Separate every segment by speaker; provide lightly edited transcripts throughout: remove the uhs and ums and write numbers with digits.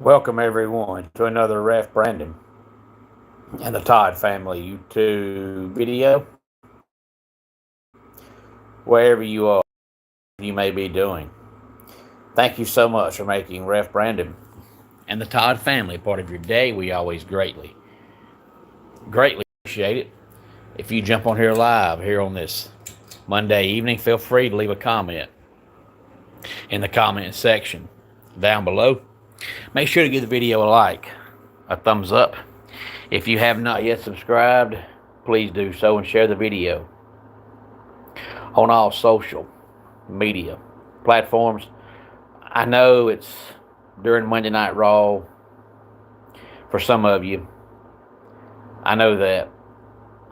Speaker 1: Welcome everyone to another Ref Brandon and the Todd Family YouTube video. Wherever you are, you may be doing. Thank you so much for making Ref Brandon and the Todd Family part of your day. We always greatly appreciate it. If you jump on here live here on this Monday evening, feel free to leave a comment in the comment section down below. Make sure to give the video a like, a thumbs up. If you have not yet subscribed, please do so and share the video on all social media platforms. I know it's during Monday Night Raw for some of you. I know that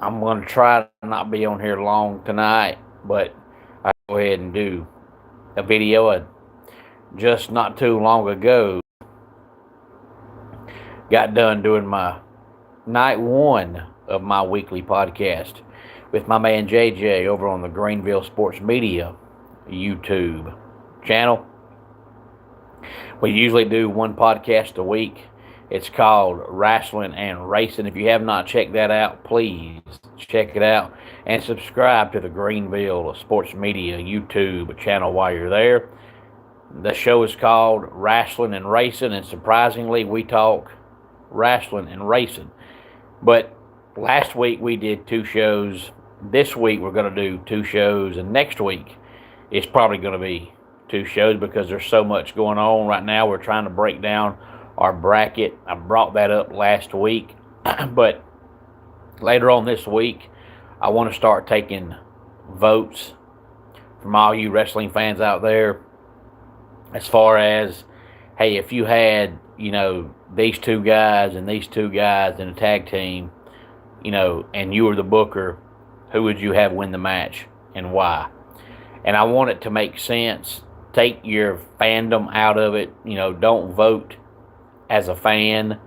Speaker 1: I'm going to try to not be on here long tonight, but I'll go ahead and do a video just not too long ago. Got done doing my night one of my weekly podcast with my man JJ over on the Greenville Sports Media YouTube channel. We usually do one podcast a week. It's called Wrestling and Racing. If you have not checked that out, please check it out and subscribe to the Greenville Sports Media YouTube channel while you're there. The show is called Wrestling and Racing, and surprisingly, we talk wrestling and racing. But last week we did 2 shows. This week we're going to do 2 shows, and next week it's probably going to be 2 shows because there's so much going on right now. We're trying to break down our bracket. I brought that up last week, but later on this week I want to start taking votes from all you wrestling fans out there as far as, hey, if you had, these 2 guys and these 2 guys in a tag team, and you were the booker, who would you have win the match and why? And I want it to make sense. Take your fandom out of it. Don't vote as a fan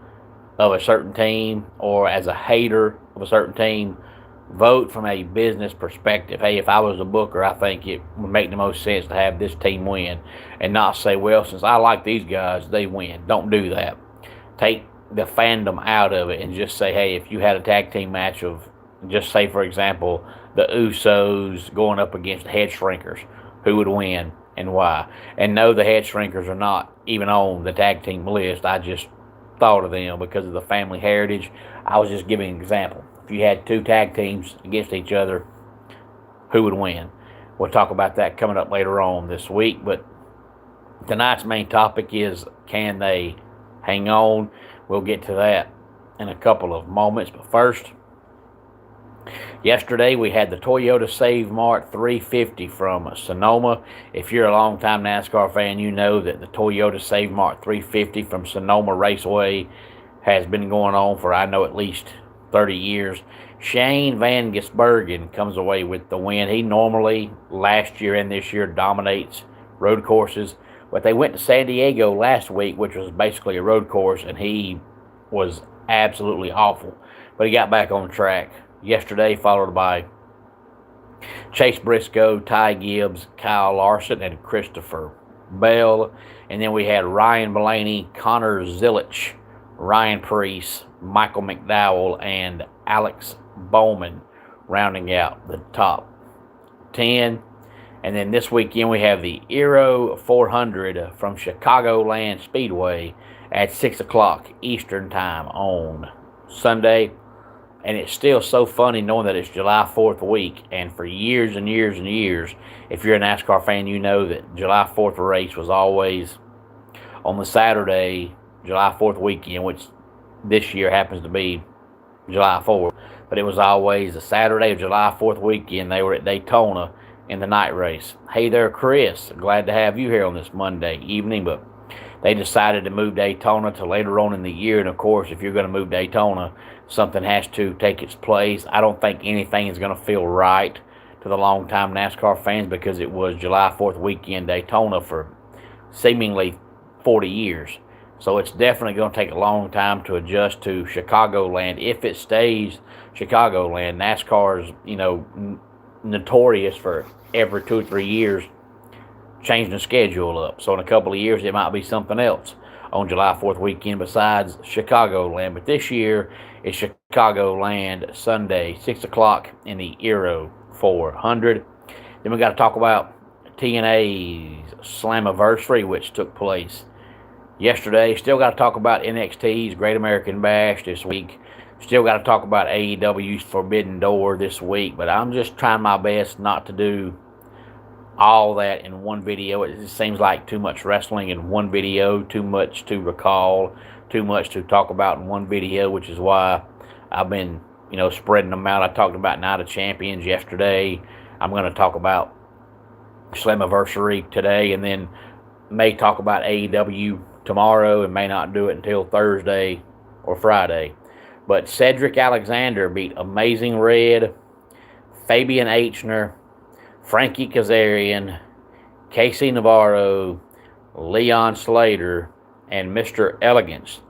Speaker 1: of a certain team or as a hater of a certain team. Vote from a business perspective. Hey, if I was a booker, I think it would make the most sense to have this team win, and not say, well, since I like these guys, they win. Don't do that. Take the fandom out of it and just say, hey, if you had a tag team match of, just say, for example, the Usos going up against the Head Shrinkers, who would win and why? And no, the Head Shrinkers are not even on the tag team list. I just thought of them because of the family heritage. I was just giving an example. If you had 2 tag teams against each other, who would win? We'll talk about that coming up later on this week. But tonight's main topic is, can they hang on? We'll get to that in a couple of moments. But first, yesterday we had the Toyota Save Mart 350 from Sonoma. If you're a longtime NASCAR fan, you know that the Toyota Save Mart 350 from Sonoma Raceway has been going on for, I know, at least 30 years. Shane Van Gisbergen comes away with the win. He normally, last year and this year, dominates road courses. But they went to San Diego last week, which was basically a road course, and he was absolutely awful. But he got back on track yesterday, followed by Chase Briscoe, Ty Gibbs, Kyle Larson, and Christopher Bell. And then we had Ryan Blaney, Connor Zilich, Ryan Preece, Michael McDowell, and Alex Bowman rounding out the top 10. And then this weekend we have the Aero 400 from Chicagoland Speedway at 6 o'clock Eastern Time on Sunday. And it's still so funny knowing that it's July 4th week. And for years and years and years, if you're a NASCAR fan, you know that July 4th race was always on the Saturday, July 4th weekend, which this year happens to be July 4th. But it was always the Saturday of July 4th weekend. They were at Daytona in the night race. Hey there, Chris. Glad to have you here on this Monday evening. But they decided to move Daytona to later on in the year. And, of course, if you're going to move Daytona, something has to take its place. I don't think anything is going to feel right to the longtime NASCAR fans because it was July 4th weekend Daytona for seemingly 40 years. So it's definitely going to take a long time to adjust to Chicagoland. If it stays Chicagoland, NASCAR's, notorious for every 2 or 3 years changing the schedule up. So in a couple of years, it might be something else on July 4th weekend besides Chicagoland. But this year it's Chicagoland Sunday, 6 o'clock in the Aero 400. Then we got to talk about TNA's Slammiversary, which took place yesterday. Still got to talk about NXT's Great American Bash this week. Still got to talk about AEW's Forbidden Door this week. But I'm just trying my best not to do all that in one video. It just seems like too much wrestling in one video, too much to recall, too much to talk about in one video, which is why I've been, spreading them out. I talked about Night of Champions yesterday. I'm going to talk about Slammiversary today, and then may talk about AEW tomorrow, and may not do it until Thursday or Friday. But Cedric Alexander beat Amazing Red, Fabian Aichner, Frankie Kazarian, Casey Navarro, Leon Slater, and Mr. Elegance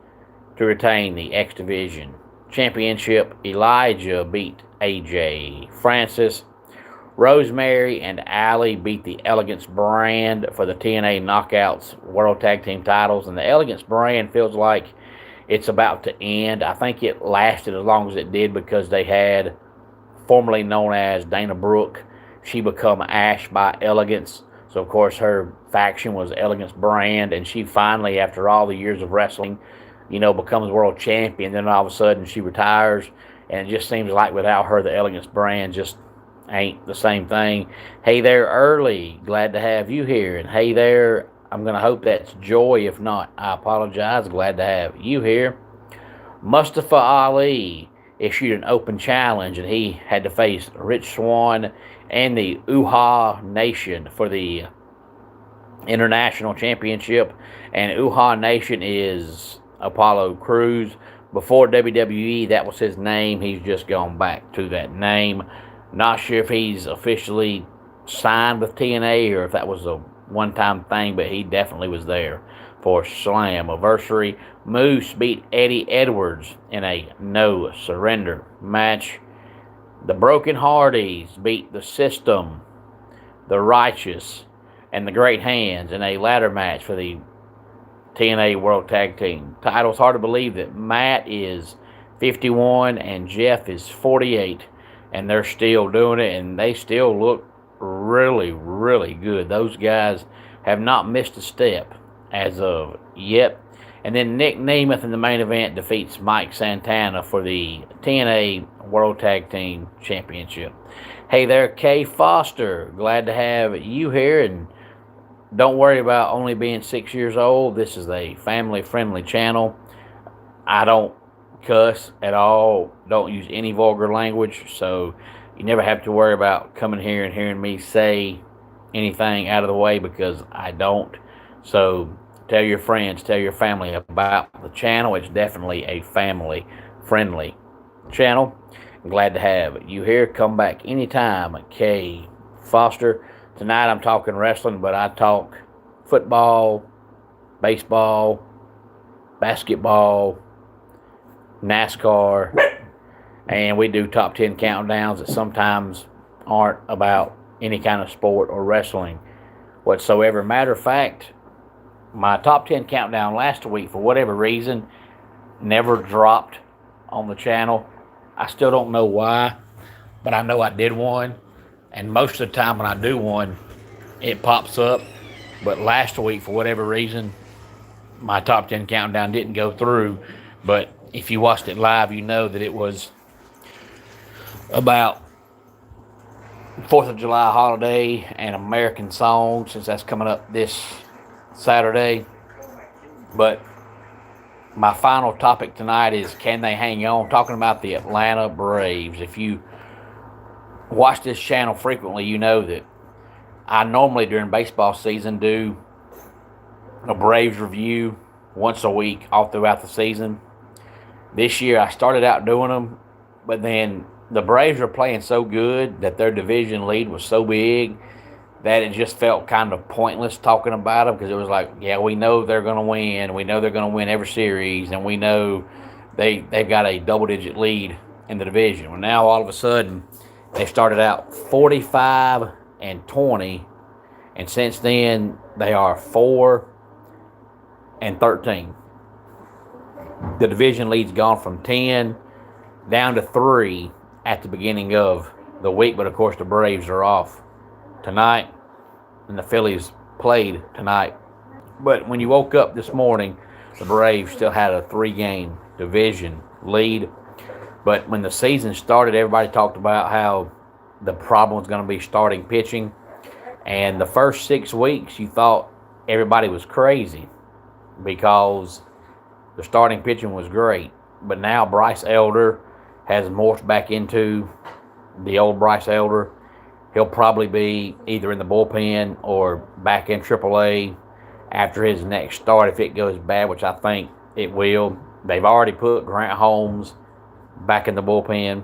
Speaker 1: to retain the X Division Championship. Elijah beat AJ Francis. Rosemary and Allie beat the Elegance brand for the TNA Knockouts World Tag Team titles. And the Elegance brand feels like it's about to end. I think it lasted as long as it did because they had, formerly known as Dana Brooke, she become Ash by Elegance. So, of course, her faction was Elegance brand. And she finally, after all the years of wrestling, becomes world champion. Then all of a sudden she retires. And it just seems like without her, the Elegance brand just ain't the same thing. Hey there, Early. Glad to have you here. And hey there, I'm going to hope that's Joy. If not, I apologize. Glad to have you here. Mustafa Ali issued an open challenge, and he had to face Rich Swann and the Uhaa Nation for the International Championship. And Uhaa Nation is Apollo Crews. Before WWE, that was his name. He's just gone back to that name. Not sure if he's officially signed with TNA or if that was a one-time thing, but he definitely was there for Slammiversary. Moose beat Eddie Edwards in a no-surrender match. The Broken Hardys beat the System, the Righteous, and the Great Hands in a ladder match for the TNA World Tag Team titles. Hard to believe that Matt is 51 and Jeff is 48. And they're still doing it, and they still look really, really good. Those guys have not missed a step as of yet. And then Nick Nemeth in the main event defeats Mike Santana for the TNA World Tag Team Championship. Hey there, Kay Foster. Glad to have you here. And don't worry about only being 6 years old. This is a family-friendly channel. I don't cuss at all, don't use any vulgar language, so you never have to worry about coming here and hearing me say anything out of the way, because I don't. So tell your friends, tell your family about the channel. It's definitely a family friendly channel. I'm glad to have you here. Come back anytime. Kay Foster. Tonight I'm talking wrestling, but I talk football, baseball, basketball, NASCAR, and we do top 10 countdowns that sometimes aren't about any kind of sport or wrestling whatsoever. Matter of fact, my top 10 countdown last week, for whatever reason, never dropped on the channel. I still don't know why, but I know I did one, and most of the time when I do one, it pops up. But last week, for whatever reason, my top 10 countdown didn't go through. But if you watched it live, you know that it was about 4th of July holiday and American songs, since that's coming up this Saturday. But my final topic tonight is, can they hang on? Talking about the Atlanta Braves. If you watch this channel frequently, you know that I normally during baseball season do a Braves review once a week all throughout the season. This year I started out doing them, but then the Braves are playing so good that their division lead was so big that it just felt kind of pointless talking about them, because it was like, yeah, we know they're going to win. We know they're going to win every series, and we know they've got a double-digit lead in the division. Well, now all of a sudden they started out 45-20, and since then they are 4-7 and 13. The division lead's gone from 10 down to 3 at the beginning of the week, but of course the Braves are off tonight, and the Phillies played tonight. But when you woke up this morning, the Braves still had a 3-game division lead. But when the season started, everybody talked about how the problem was going to be starting pitching. And the first 6 weeks, you thought everybody was crazy because the starting pitching was great. But now Bryce Elder has morphed back into the old Bryce Elder. He'll probably be either in the bullpen or back in AAA after his next start if it goes bad, which I think it will. They've already put Grant Holmes back in the bullpen.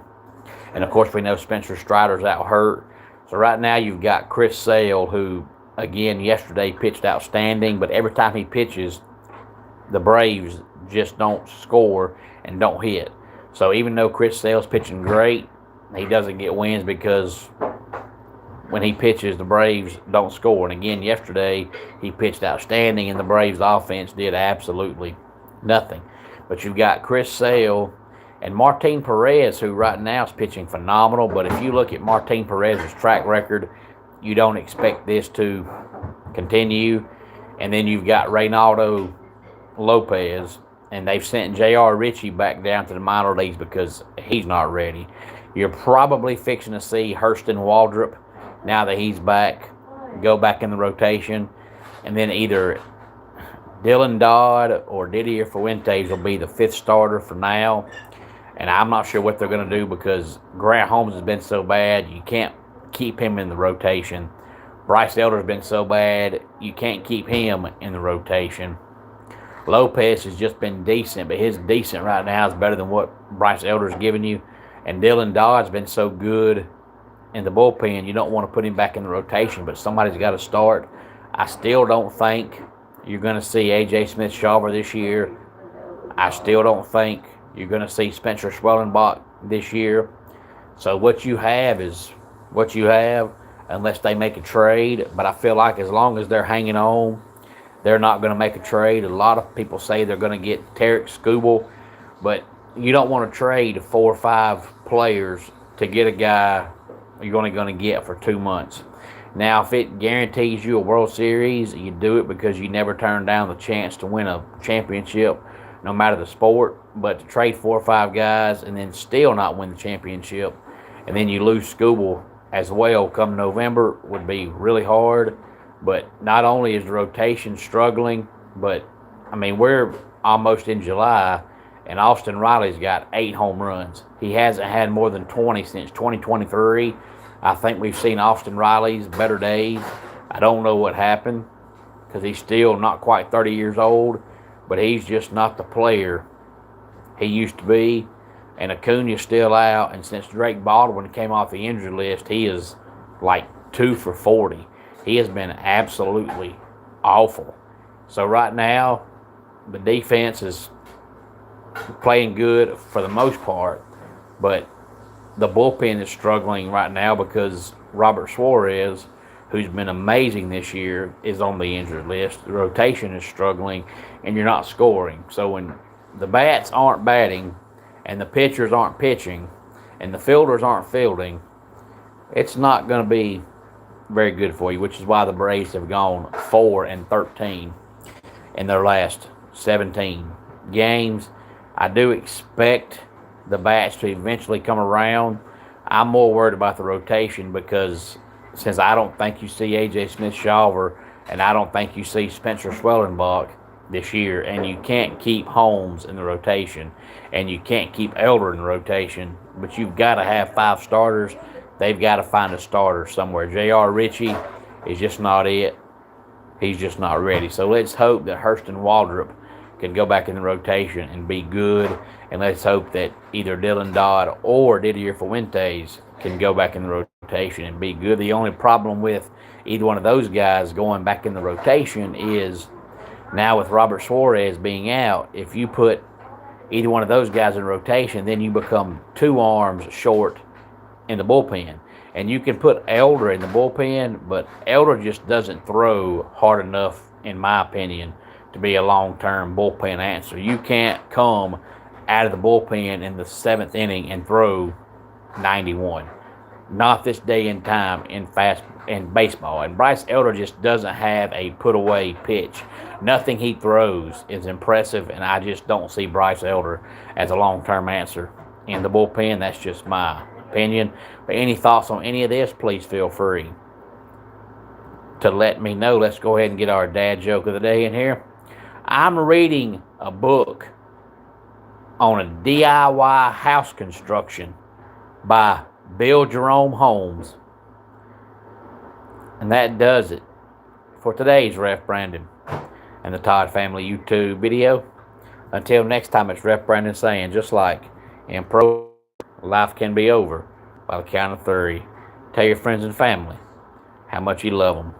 Speaker 1: And, of course, we know Spencer Strider's out hurt. So right now you've got Chris Sale, who, again, yesterday pitched outstanding. But every time he pitches, the Braves just don't score and don't hit. So even though Chris Sale's pitching great, he doesn't get wins because when he pitches, the Braves don't score. And again, yesterday, he pitched outstanding, and the Braves' offense did absolutely nothing. But you've got Chris Sale and Martin Perez, who right now is pitching phenomenal. But if you look at Martin Perez's track record, you don't expect this to continue. And then you've got Reynaldo Lopez, and they've sent J.R. Ritchie back down to the minor leagues because he's not ready. You're probably fixing to see Hurston Waldrop, now that he's back, go back in the rotation. And then either Dylan Dodd or Didier Fuentes will be the 5th starter for now. And I'm not sure what they're going to do because Grant Holmes has been so bad, you can't keep him in the rotation. Bryce Elder's been so bad, you can't keep him in the rotation. Lopez has just been decent, but his decent right now is better than what Bryce Elder's giving you. And Dylan Dodd's been so good in the bullpen, you don't want to put him back in the rotation, but somebody's got to start. I still don't think you're going to see A.J. Smith-Shawver this year. I still don't think you're going to see Spencer Schwellenbach this year. So what you have is what you have unless they make a trade. But I feel like as long as they're hanging on, they're not going to make a trade. A lot of people say they're going to get Tarek Skubal, but you don't want to trade 4 or 5 players to get a guy you're only going to get for 2 months. Now, if it guarantees you a World Series, you do it because you never turn down the chance to win a championship, no matter the sport. But to trade 4 or 5 guys and then still not win the championship, and then you lose Skubal as well come November would be really hard. But not only is the rotation struggling, but, I mean, we're almost in July, and Austin Riley's got 8 home runs. He hasn't had more than 20 since 2023. I think we've seen Austin Riley's better days. I don't know what happened because he's still not quite 30 years old, but he's just not the player he used to be. And Acuna's still out, and since Drake Baldwin came off the injury list, he is like 2 for 40. He has been absolutely awful. So right now, the defense is playing good for the most part, but the bullpen is struggling right now because Robert Suarez, who's been amazing this year, is on the injured list. The rotation is struggling, and you're not scoring. So when the bats aren't batting and the pitchers aren't pitching and the fielders aren't fielding, it's not going to be very good for you, which is why the Braves have gone 4-13 in their last 17 games. I do expect the bats to eventually come around. I'm more worried about the rotation because since I don't think you see A.J. Smith-Shawver and I don't think you see Spencer Schwellenbach this year, and you can't keep Holmes in the rotation and you can't keep Elder in the rotation, but you've got to have 5 starters. They've got to find a starter somewhere. J.R. Ritchie is just not it. He's just not ready. So let's hope that Hurston Waldrop can go back in the rotation and be good. And let's hope that either Dylan Dodd or Didier Fuentes can go back in the rotation and be good. The only problem with either one of those guys going back in the rotation is now with Robert Suarez being out, if you put either one of those guys in rotation, then you become 2 arms short in the bullpen. And you can put Elder in the bullpen, but Elder just doesn't throw hard enough, in my opinion, to be a long-term bullpen answer. You can't come out of the bullpen in the 7th inning and throw 91. Not this day and time in baseball. And Bryce Elder just doesn't have a put-away pitch. Nothing he throws is impressive, and I just don't see Bryce Elder as a long-term answer in the bullpen. That's just my opinion. But any thoughts on any of this, please feel free to let me know. Let's go ahead and get our dad joke of the day in here. I'm reading a book on a DIY house construction by Bill Jerome Holmes. And that does it for today's Ref Brandon and the Todd Family YouTube video. Until next time, it's Ref Brandon saying, just like in pro, life can be over by the count of 3. Tell your friends and family how much you love them.